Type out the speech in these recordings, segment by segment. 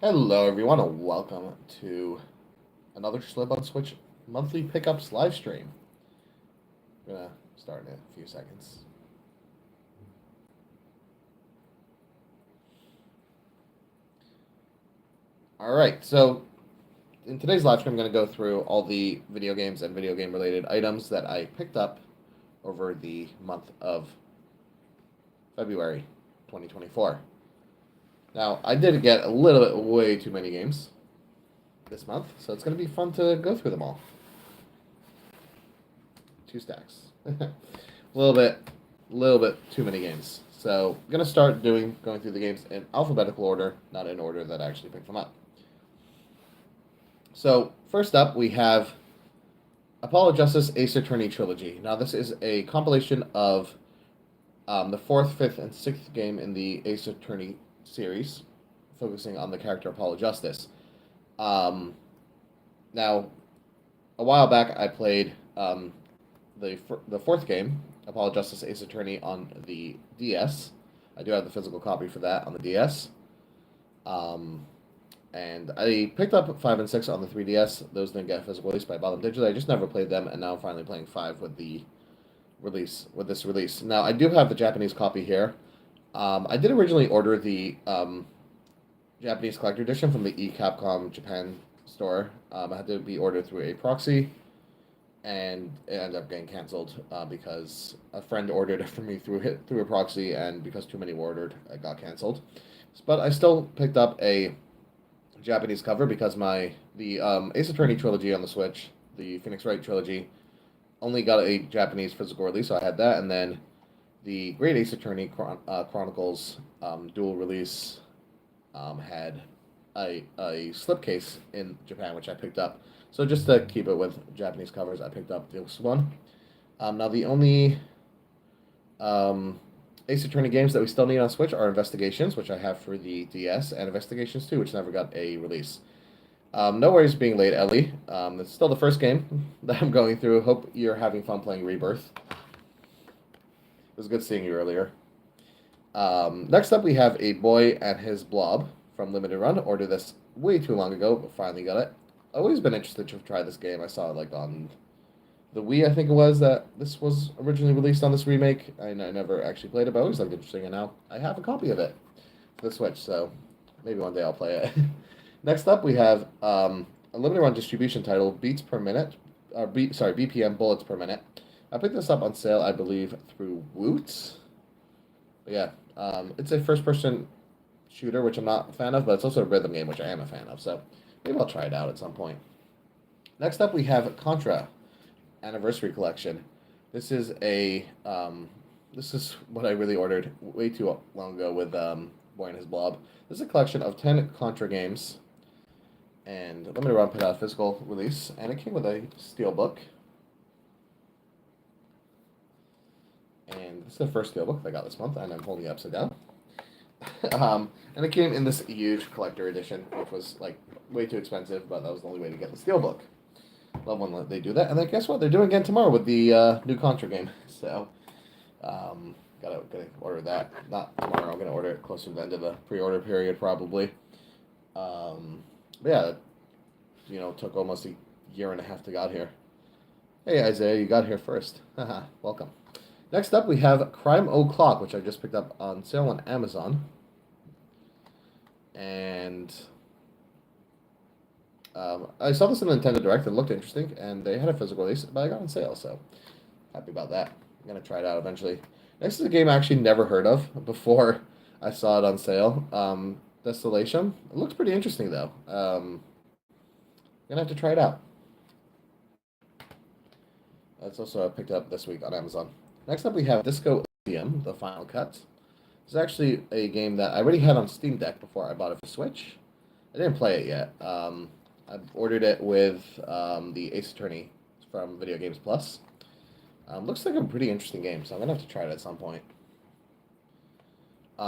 Hello, everyone, and welcome to another Slip on Switch monthly pickups live stream. We're gonna start in a few seconds. All right, so in today's live stream, I'm going to go through all the video games and video game related items that I picked up over the month of February 2024. Now, I did get a little bit way too many games this month, so it's going to be fun to go through them all. 2 stacks. a little bit too many games. So I'm gonna start going through the games in alphabetical order, not in order that I actually picked them up. So first up, we have Apollo Justice Ace Attorney Trilogy. Now this is a compilation of the 4th, 5th, and 6th game in the Ace Attorney series, focusing on the character Apollo Justice. Now, a while back, I played the 4th game, Apollo Justice Ace Attorney, on the DS. I do have the physical copy for that on the DS. And I picked up 5 and 6 on the 3DS. Those didn't get physical release, but I bought them digitally. I just never played them, and now I'm finally playing 5 with this release. Now, I do have the Japanese copy here. I did originally order the Japanese collector edition from the eCapcom Japan store. I had to be ordered through a proxy, and it ended up getting canceled because a friend ordered it for me through a proxy, and because too many were ordered, it got canceled. But I still picked up a Japanese cover because the Ace Attorney trilogy on the Switch, the Phoenix Wright trilogy, only got a Japanese physical release, so I had that, and then the Great Ace Attorney Chronicles dual release had a slipcase in Japan, which I picked up. So just to keep it with Japanese covers, I picked up this one. Now the only Ace Attorney games that we still need on Switch are Investigations, which I have for the DS, and Investigations 2, which never got a release. No worries being late, Ellie. It's still the first game that I'm going through. Hope you're having fun playing Rebirth. It was good seeing you earlier. Next up, we have A Boy and His Blob from Limited Run. Ordered this way too long ago, but finally got it. Always been interested to try this game. I saw it on the Wii, I think it was, that this was originally released on this remake. I never actually played it, but I always looked interesting, and now I have a copy of it for the Switch, so maybe one day I'll play it. Next up, we have a limited run distribution title, Beats Per Minute, BPM Bullets Per Minute. I picked this up on sale, I believe, through Woot. But yeah, it's a first-person shooter, which I'm not a fan of, but it's also a rhythm game, which I am a fan of, so maybe I'll try it out at some point. Next up, we have Contra Anniversary Collection. This is this is what I really ordered way too long ago with Boy and His Blob. This is a collection of 10 Contra games, and limited run put out a physical release, and it came with a steelbook. And this is the first steelbook that I got this month, and I'm holding it upside down. And it came in this huge collector edition, which was way too expensive, but that was the only way to get the steelbook. Love when they do that. And then guess what? They're doing again tomorrow with the new Contra game. So, gotta order that. Not tomorrow. I'm gonna order it closer to the end of the pre-order period, probably. But yeah, took almost a year and a half to get here. Hey Isaiah, you got here first. Haha, welcome. Next up, we have Crime O'Clock, which I just picked up on sale on Amazon. And I saw this in the Nintendo Direct. It looked interesting, and they had a physical release, but I got on sale, so happy about that. I'm going to try it out eventually. Next is a game I actually never heard of before I saw it on sale. Desolation. It looks pretty interesting, though. I'm going to have to try it out. That's also picked up this week on Amazon. Next up, we have Disco Elysium, The Final Cut. It's actually a game that I already had on Steam Deck before I bought it for Switch. I didn't play it yet. I've ordered it with the Ace Attorney from Video Games Plus. Looks like a pretty interesting game, so I'm going to have to try it at some point.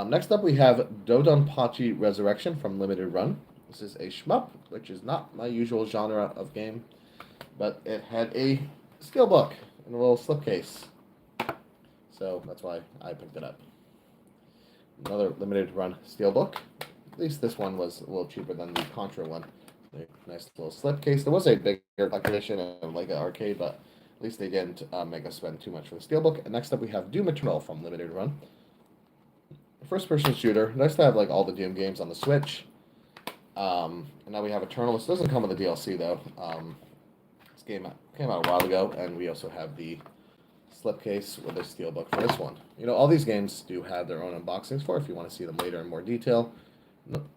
Next up, we have Dodonpachi Resurrection from Limited Run. This is a shmup, which is not my usual genre of game, but it had a steelbook and a little slipcase. So that's why I picked it up. Another limited run steelbook. least this one was a little cheaper than the Contra one. Nice little slipcase. There was a bigger edition of like an arcade, but at least they didn't make us spend too much for the Steelbook. And next up, we have Doom Eternal from Limited Run. First-person shooter. Nice to have like all the Doom games on the Switch. And now we have Eternal. This doesn't come with the DLC though. This game came out a while ago, and we also have the slipcase with a Steelbook for this one. You know, all these games do have their own unboxings for if you want to see them later in more detail.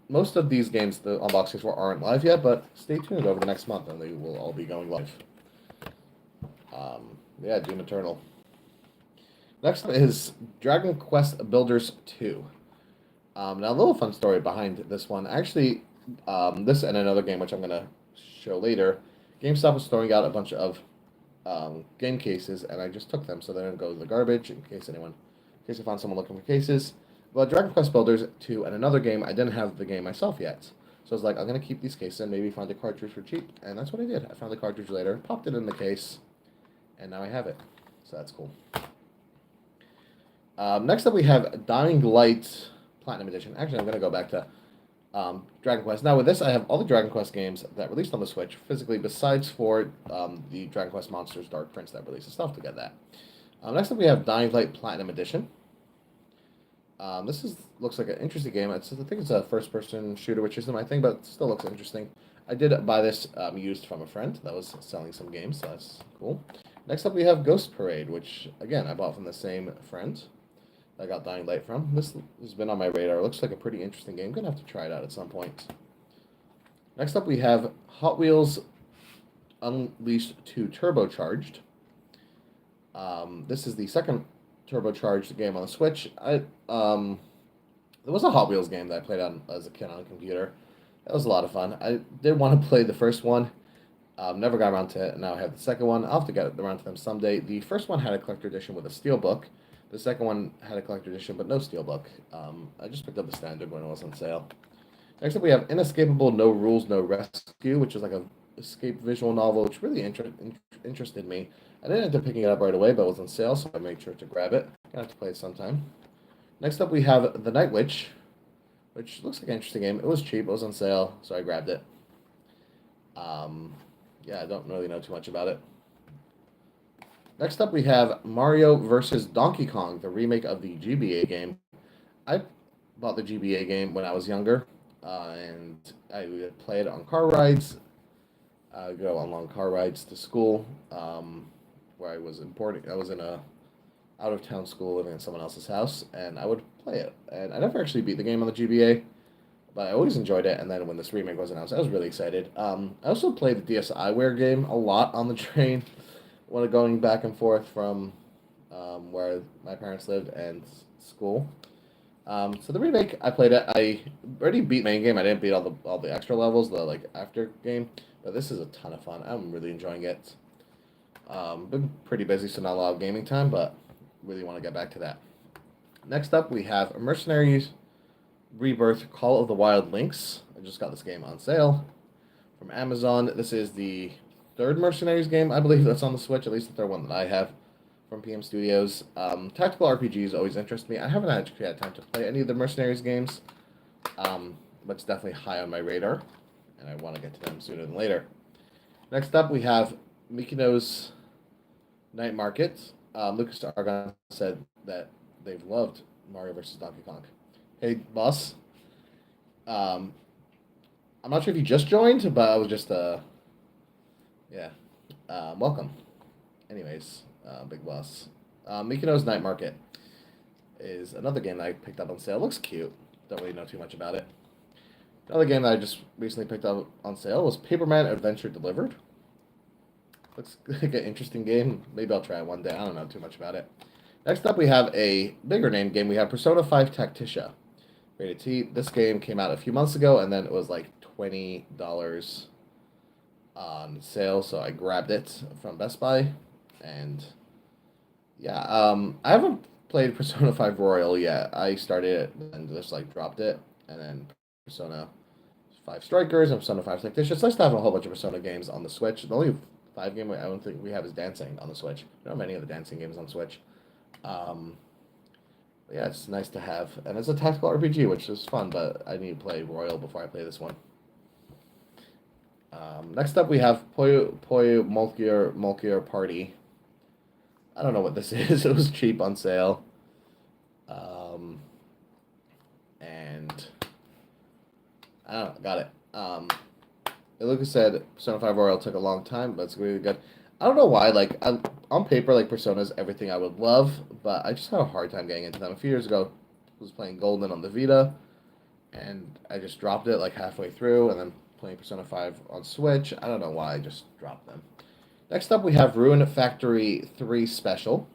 Most of these games, the unboxings for aren't live yet, but stay tuned over the next month, and they will all be going live. Yeah, Doom Eternal. Next up is Dragon Quest Builders 2. Now, a little fun story behind this one. Actually, this and another game, which I'm going to show later, GameStop was throwing out a bunch of game cases, and I just took them so they didn't go to the garbage in case I found someone looking for cases. But Dragon Quest Builders 2 and another game, I didn't have the game myself yet. So I was like, I'm going to keep these cases and maybe find a cartridge for cheap. And that's what I did. I found the cartridge later, popped it in the case, and now I have it. So that's cool. Next up, we have Dying Light Platinum Edition. Actually, I'm going to go back to Dragon Quest. Now, with this, I have all the Dragon Quest games that released on the Switch, physically, besides for the Dragon Quest Monsters Dark Prince that released. Still have to get that. Next up, we have Dying Light Platinum Edition. Looks like an interesting game. I think it's a first-person shooter, which isn't my thing, but it still looks interesting. I did buy this used from a friend that was selling some games, so that's cool. Next up, we have Ghost Parade, which, again, I bought from the same friend I got Dying Light from. This has been on my radar. It looks like a pretty interesting game. I'm going to have to try it out at some point. Next up, we have Hot Wheels Unleashed 2 Turbocharged. This is the second turbocharged game on the Switch. There was a Hot Wheels game that I played on as a kid on a computer. That was a lot of fun. I did want to play the first one. Never got around to it, and now I have the second one. I'll have to get around to them someday. The first one had a collector edition with a steelbook. The second one had a collector edition, but no steelbook. I just picked up the standard when it was on sale. Next up, we have Inescapable No Rules, No Rescue, which is like a escape visual novel, which really interested me. I didn't end up picking it up right away, but it was on sale, so I made sure to grab it. Gonna have to play it sometime. Next up, we have The Night Witch, which looks like an interesting game. It was cheap, it was on sale, so I grabbed it. Yeah, I don't really know too much about it. Next up, we have Mario vs. Donkey Kong, the remake of the GBA game. I bought the GBA game when I was younger, and I would play it on car rides. I would go on long car rides to school, where I was in a out-of-town school living in someone else's house, and I would play it. And I never actually beat the game on the GBA, but I always enjoyed it, and then when this remake was announced, I was really excited. I also played the DSiWare game a lot on the train, when going back and forth from where my parents lived and school. So the remake, I played it. I already beat main game. I didn't beat all the extra levels, the like after game, but this is a ton of fun. I'm really enjoying it. Been pretty busy, so not a lot of gaming time, but really want to get back to that. Next up, we have Mercenaries Rebirth Call of the Wild Links. I just got this game on sale from Amazon. This is the third Mercenaries game, I believe, that's on the Switch, at least the third one that I have from PM Studios. Tactical RPGs always interest me. I haven't actually had time to play any of the Mercenaries games, but it's definitely high on my radar, and I want to get to them sooner than later. Next up, we have Mikino's Night Market. Lucas Argon said that they've loved Mario vs. Donkey Kong. Hey, boss. I'm not sure if you just joined, but I was just, yeah. Welcome. Anyways, Big Boss. Mikino's Night Market is another game that I picked up on sale. Looks cute. Don't really know too much about it. Another game that I just recently picked up on sale was Paperman Adventure Delivered. Looks like an interesting game. Maybe I'll try it one day. I don't know too much about it. Next up, we have a bigger name game. We have Persona 5 Tacticia. Rated T. This game came out a few months ago, and then it was like $20 on sale, so I grabbed it from Best Buy, and yeah, I haven't played Persona 5 Royal yet. I started it and just like dropped it, and then Persona 5 Strikers and Persona 5 Tactics. It's nice to have a whole bunch of Persona games on the Switch. The only 5 game I don't think we have is Dancing on the Switch. I don't have many of the dancing games on Switch. Yeah, it's nice to have. And it's a tactical RPG, which is fun, but I need to play Royal before I play this one. Next up, we have Puyo Mulkier Party. I don't know what this is. It was cheap on sale. Um, and I don't know, got it. Like said, Persona 5 Royal took a long time, but it's really good. I don't know why, on paper, Persona's everything I would love, but I just had a hard time getting into them. A few years ago, I was playing Golden on the Vita, and I just dropped it, halfway through, and then playing Persona 5 on Switch. I don't know why, I just dropped them. Next up, we have Ruin Factory 3 Special.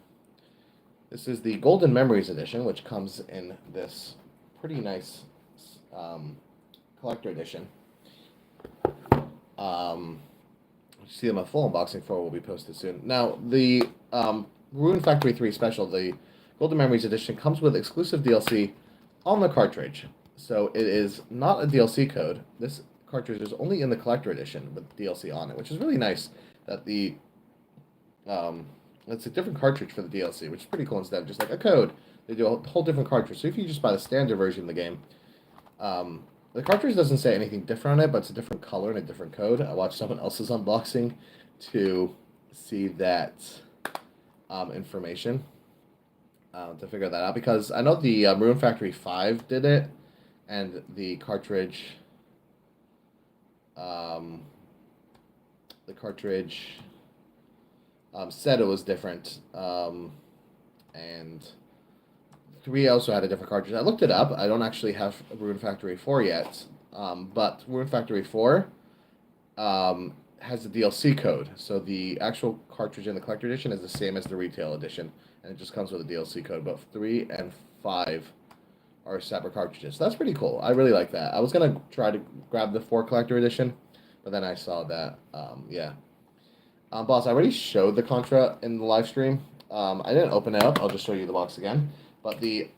This is the Golden Memories Edition, which comes in this pretty nice collector edition. See them a full unboxing for will be posted soon. Now, the Ruin Factory 3 Special, the Golden Memories Edition, comes with exclusive DLC on the cartridge. So it is not a DLC code. This cartridge is only in the collector edition with DLC on it, which is really nice that it's a different cartridge for the DLC, which is pretty cool instead of just a code. They do a whole different cartridge. So if you just buy the standard version of the game, the cartridge doesn't say anything different on it, but it's a different color and a different code. I watched someone else's unboxing to see that information to figure that out, because I know the Ruin Factory 5 did it, and the cartridge said it was different, and 3 also had a different cartridge. I looked it up. I don't actually have Ruin Factory 4 yet, but Ruin Factory 4 has a DLC code. So the actual cartridge in the collector edition is the same as the retail edition, and it just comes with a DLC code. But 3 and 5 are separate cartridges. So that's pretty cool. I really like that. I was going to try to grab the 4 collector edition, but then I saw that, yeah. Boss, I already showed the Contra in the live stream. I didn't open it up. I'll just show you the box again. But the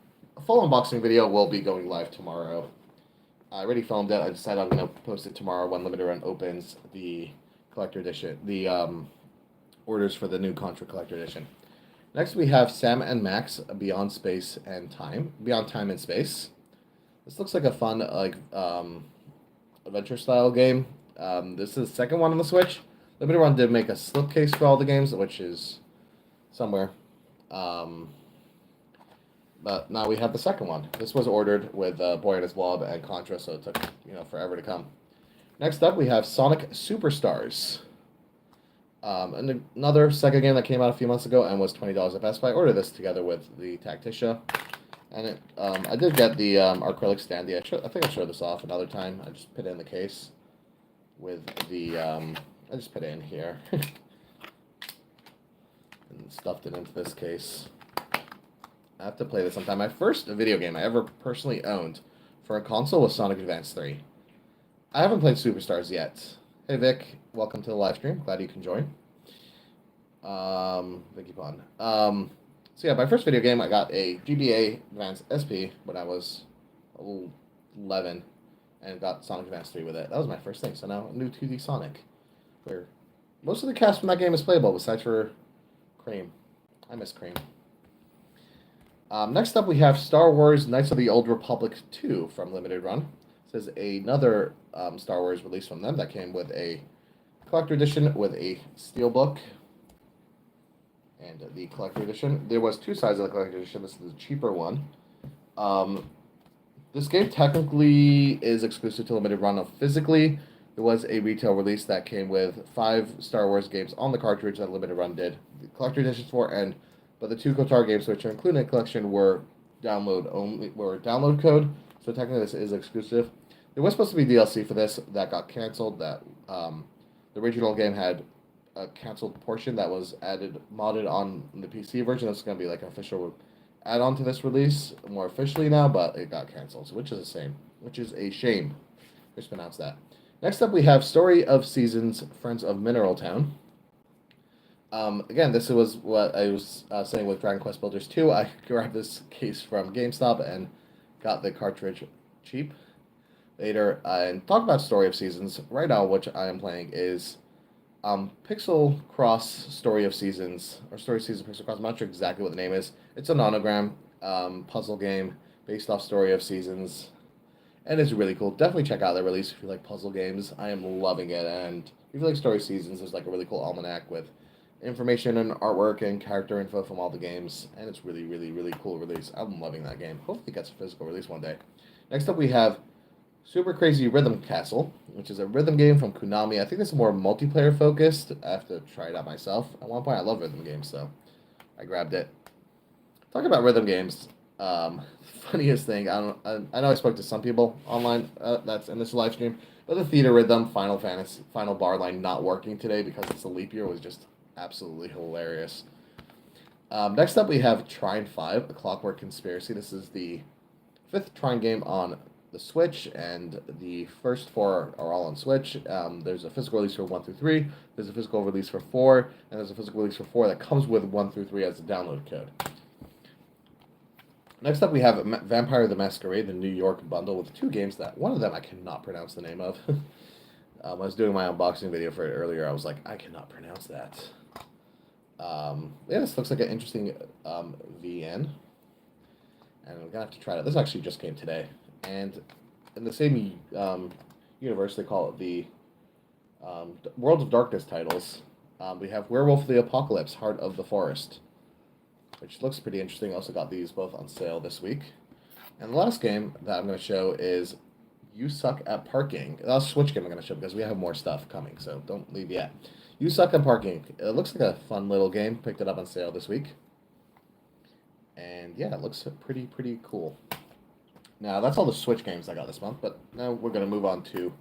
full unboxing video will be going live tomorrow. I already filmed it. I decided I'm going to post it tomorrow when Limited Run opens the collector edition, the orders for the new Contra collector edition. Next, we have Sam and Max Beyond Time and Space. This looks like a fun adventure style game. This is the second one on the Switch. Limited Run did make a slipcase for all the games, which is somewhere. But now we have the second one. This was ordered with Boy and His Blob and Contra, so it took forever to come. Next up, we have Sonic Superstars. And another Sega game that came out a few months ago and was $20 at Best Buy. I ordered this together with the Tacticia. And I did get the acrylic standee. I think I showed this off another time. I just put it in the case with the... I just put it in here. And stuffed it into this case. I have to play this sometime. My first video game I ever personally owned for a console was Sonic Advance 3. I haven't played Superstars yet. Hey Vic, welcome to the live stream. Glad you can join. Vicky Pond. So yeah, my first video game, I got a GBA Advance SP when I was 11, and got Sonic Advance 3 with it. That was my first thing. So now a new 2D Sonic, where most of the cast from that game is playable, besides for Cream. I miss Cream. Next up, we have Star Wars Knights of the Old Republic 2 from Limited Run. This is another Star Wars release from them that came with a collector edition with a steelbook. And the collector edition. There was 2 sides of the collector edition. This is the cheaper one. This game technically is exclusive to Limited Run. Physically, there was a retail release that came with 5 Star Wars games on the cartridge that Limited Run did. The collector editions for, but the 2 KOTOR games which are included in the collection were download code. So technically this is exclusive. There was supposed to be DLC for this that got canceled. That the original game had a canceled portion that was modded on the PC version. It's going to be an official add-on to this release more officially now, but it got canceled, which is a shame. Just pronounced that. Next up, we have Story of Seasons, Friends of Mineral Town. Again, this was what I was saying with Dragon Quest Builders 2. I grabbed this case from GameStop and got the cartridge cheap later. And talk about Story of Seasons. Right now, which I am playing is Pixel Cross Story of Seasons, or Story of Seasons Pixel Cross. I'm not sure exactly what the name is. It's a nonogram puzzle game based off Story of Seasons, and it's really cool. Definitely check out their release if you like puzzle games. I am loving it, and if you like Story of Seasons, there's like a really cool almanac with information and artwork and character info from all the games, and it's really, really, really cool release. I'm loving that game. Hopefully, it gets a physical release one day. Next up, we have Super Crazy Rhythm Castle, which is a rhythm game from Konami. I think it's more multiplayer focused. I have to try it out myself. At one point, I love rhythm games, so I grabbed it. Talking about rhythm games, funniest thing. I know I spoke to some people online that's in this live stream, but the Theater Rhythm Final Bar line not working today because it's a leap year was just absolutely hilarious. Next up, we have Trine 5, A Clockwork Conspiracy. This is the fifth Trine game on the Switch, and the first four are all on Switch. There's a physical release for 1 through 3, there's a physical release for 4, and there's a physical release for 4 that comes with 1 through 3 as a download code. Next up, we have Vampire the Masquerade, the New York bundle with 2 games that one of them I cannot pronounce the name of. I was doing my unboxing video for it earlier. I was like, I cannot pronounce that. Yeah, this looks like an interesting VN. And we're going to have to try it. This actually just came today. And in the same universe, they call it the World of Darkness titles. We have Werewolf the Apocalypse, Heart of the Forest, which looks pretty interesting. Also got these both on sale this week. And the last game that I'm going to show is You Suck at Parking. The last Switch game I'm going to show because we have more stuff coming, so don't leave yet. You Suck at Parking. It looks like a fun little game. Picked it up on sale this week. And yeah, it looks pretty cool. Now, that's all the Switch games I got this month, but now we're going to move on to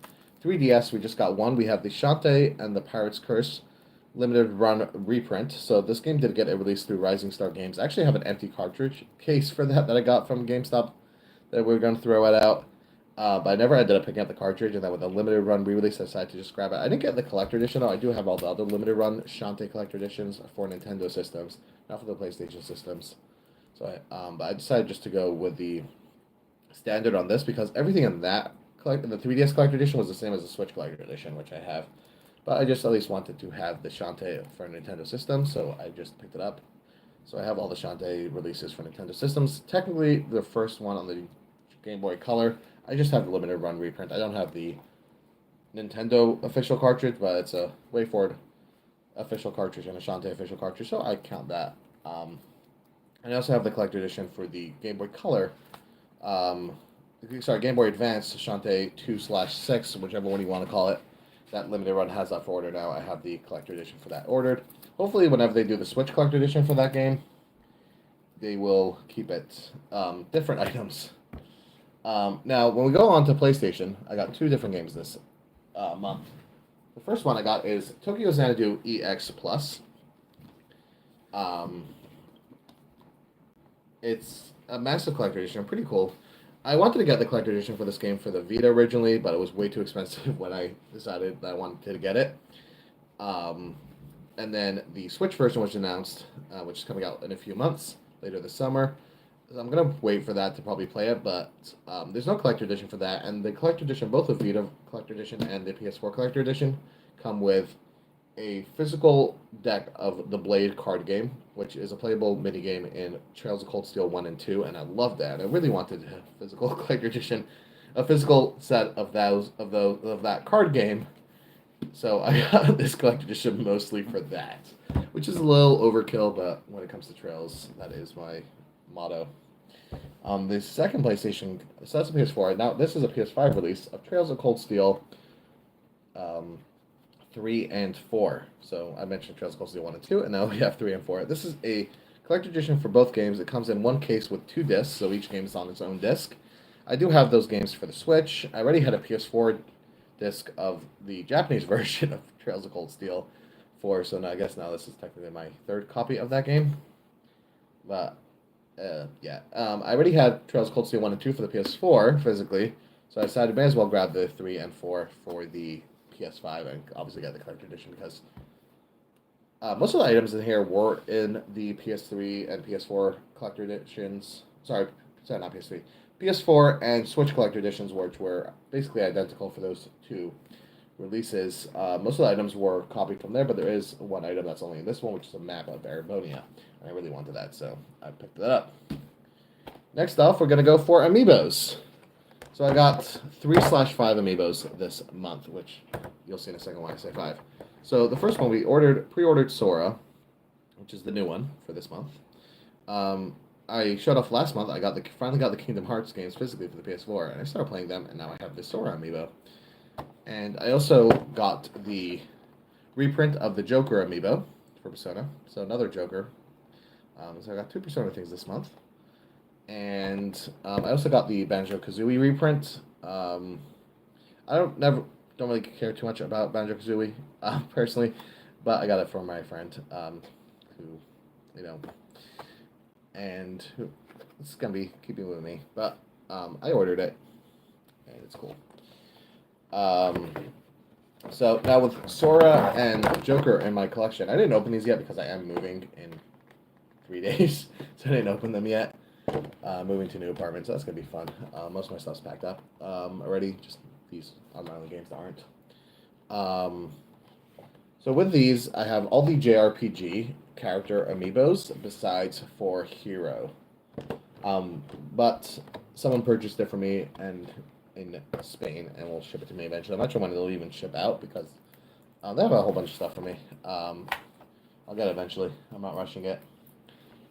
3DS. We just got one. We have the Shantae and the Pirate's Curse limited run reprint. So this game did get a release through Rising Star Games. I actually have an empty cartridge case for that I got from GameStop that we're going to throw it out. But I never ended up picking up the cartridge, and then with a limited run re-release, I decided to just grab it. I didn't get the collector edition, though. I do have all the other limited run Shantae collector editions for Nintendo systems, not for the PlayStation systems. So but I decided just to go with the standard on this because everything in the 3DS collector edition was the same as the Switch collector edition, which I have. But I just at least wanted to have the Shantae for a Nintendo system, so I just picked it up. So I have all the Shantae releases for Nintendo systems. Technically, the first one on the Game Boy Color, I just have the limited run reprint. I don't have the Nintendo official cartridge, but it's a WayForward official cartridge and a Shantae official cartridge, so I count that. And I also have the collector edition for the Game Boy Color. Game Boy Advance Shantae 2/6, whichever one you want to call it. That limited run has that for order now. I have the collector edition for that ordered. Hopefully, whenever they do the Switch collector edition for that game, they will keep it different items. Now, when we go on to PlayStation, I got 2 different games this month. The first one I got is Tokyo Xanadu EX Plus. It's a massive collector edition, pretty cool. I wanted to get the collector edition for this game for the Vita originally, but it was way too expensive when I decided that I wanted to get it. And then the Switch version was announced, which is coming out in a few months, later this summer. So I'm going to wait for that to probably play it, but there's no collector edition for that. And the collector edition, both the Vita collector edition and the PS4 collector edition, come with a physical deck of the Blade card game, which is a playable minigame in Trails of Cold Steel 1 and 2, and I love that. I really wanted a physical collector edition, a physical set of that card game. So I got this collector edition mostly for that, which is a little overkill, but when it comes to Trails, that is my motto. The second PlayStation, so that's a PS4. Now this is a PS5 release of Trails of Cold Steel 3 and 4. So I mentioned Trails of Cold Steel 1 and 2, and now we have 3 and 4. This is a collector edition for both games. It comes in one case with 2 discs, so each game is on its own disc. I do have those games for the Switch. I already had a PS4 disc of the Japanese version of Trails of Cold Steel 4, so now I guess now this is technically my 3rd copy of that game. But yeah, I already had Trails of Cold Steel 1 and 2 for the PS4 physically, so I decided I may as well grab the 3 and 4 for the PS5 and obviously get the collector edition because most of the items in here were in the PS3 and PS4 collector editions. Sorry, not PS3. PS4 and Switch collector editions, which were basically identical for those 2 releases. Most of the items were copied from there, but there is one item that's only in this one, which is a map of Erebonia. I really wanted that, so I picked that up. Next off, we're going to go for amiibos. So I got 3/5 amiibos this month, which you'll see in a second why I say 5. So the first one we pre-ordered Sora, which is the new one for this month. I showed off last month. I finally got the Kingdom Hearts games physically for the PS4, and I started playing them, and now I have this Sora amiibo. And I also got the reprint of the Joker amiibo for Persona, so another Joker. So I got 2 Persona things this month. And I also got the Banjo-Kazooie reprint. I don't really care too much about Banjo-Kazooie personally, but I got it from my friend who, you know, and it's gonna be keeping with me. But I ordered it, and it's cool. So now with Sora and Joker in my collection, I didn't open these yet because I am moving in 3 days, so I didn't open them yet. Moving to a new apartment, so that's gonna be fun. Most of my stuff's packed up already. Just these online games that aren't. So with these, I have all the JRPG character amiibos besides for Hero. But someone purchased it for me and in Spain and will ship it to me eventually. I'm not sure when they'll even ship out because they have a whole bunch of stuff for me. I'll get it eventually. I'm not rushing it.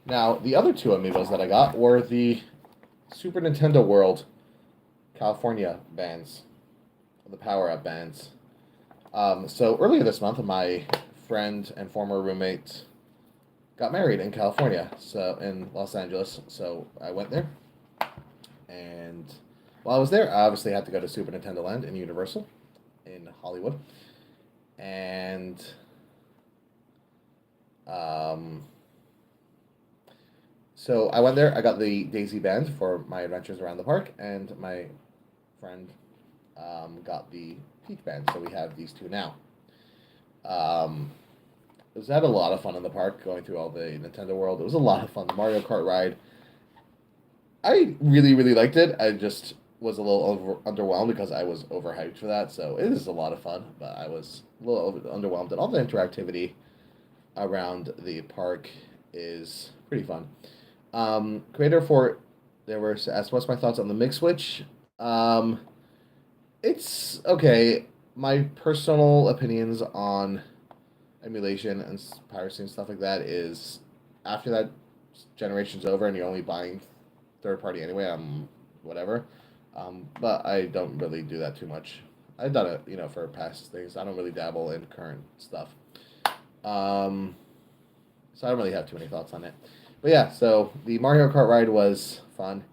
Now, the other 2 amiibos that I got were the Super Nintendo World California bands, the Power Up bands. So earlier this month, my friend and former roommate got married in California, so in Los Angeles. So I went there, and while I was there, I obviously had to go to Super Nintendo Land in Universal in Hollywood, and so I went there. I got the Daisy band for my adventures around the park, and my friend got the Peach band. So we have these 2 now. It was had a lot of fun in the park going through all the Nintendo World. It was a lot of fun. The Mario Kart ride, I really, really liked it. I just was a little underwhelmed because I was overhyped for that. So it is a lot of fun, but I was a little underwhelmed. And all the interactivity around the park is pretty fun. Creator for they were asked what's my thoughts on the Mix Switch. It's okay. My personal opinions on emulation and piracy and stuff like that is after that generation's over and you're only buying third party anyway, whatever. But I don't really do that too much. I've done it, for past things. I don't really dabble in current stuff. So I don't really have too many thoughts on it. But yeah, so the Mario Kart ride was fun.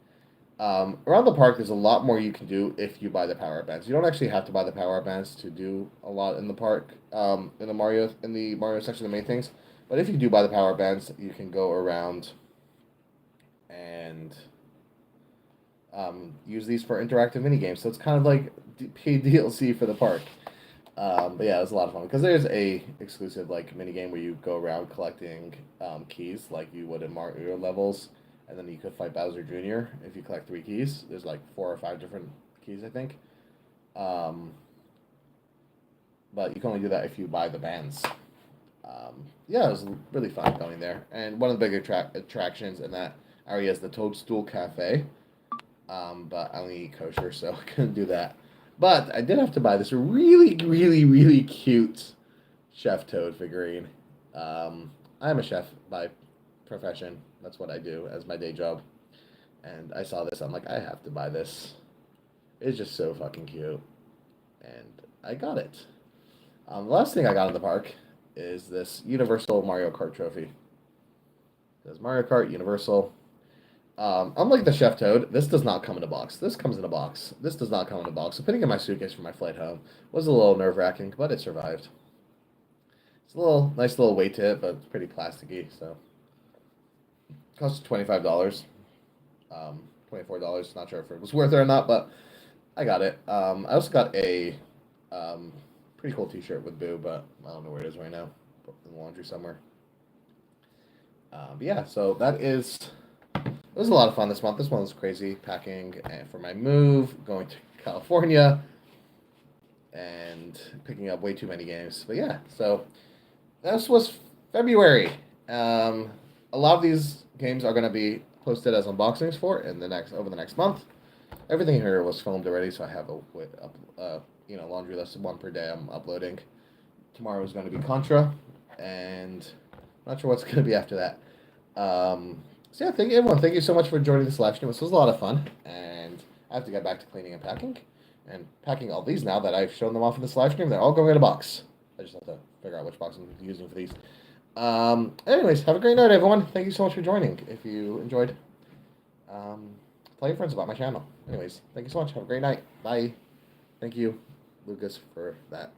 Around the park, there's a lot more you can do if you buy the power bands. You don't actually have to buy the power bands to do a lot in the park, in the Mario section, the main things. But if you do buy the power bands, you can go around and use these for interactive mini games. So it's kind of like paid DLC for the park. But yeah, it was a lot of fun because there's a exclusive mini game where you go around collecting keys like you would in Mario levels, and then you could fight Bowser Jr. if you collect 3 keys. There's 4 or 5 different keys, I think. But you can only do that if you buy the bands. Yeah, it was really fun going there. And one of the big attractions in that area is the Toadstool Cafe. But I only eat kosher, so I couldn't do that. But I did have to buy this really, really, really cute Chef Toad figurine. I'm a chef by profession. That's what I do as my day job. And I saw this. I'm like, I have to buy this. It's just so fucking cute. And I got it. The last thing I got in the park is this Universal Mario Kart trophy. It says Mario Kart Universal. Unlike the Chef Toad, this does not come in a box. This comes in a box. This does not come in a box. So putting it in my suitcase for my flight home was a little nerve-wracking, but it survived. It's a nice little weight to it, but it's pretty plasticky, so. It cost $25. $24. Not sure if it was worth it or not, but I got it. I also got a pretty cool t-shirt with Boo, but I don't know where it is right now. In the laundry somewhere. But yeah, so that is... It was a lot of fun this month. This one was crazy, packing for my move, going to California, and picking up way too many games. But yeah, so this was February. A lot of these games are going to be posted as unboxings for in the next month. Everything here was filmed already, so I have laundry list of one per day I'm uploading. Tomorrow is going to be Contra, and I'm not sure what's going to be after that. So yeah, thank you everyone. Thank you so much for joining this live stream. This was a lot of fun, and I have to get back to cleaning and packing all these now that I've shown them off in this live stream. They're all going in a box. I just have to figure out which box I'm using for these. Anyways, have a great night, everyone. Thank you so much for joining. If you enjoyed, tell your friends about my channel. Anyways, thank you so much. Have a great night. Bye. Thank you, Lucas, for that.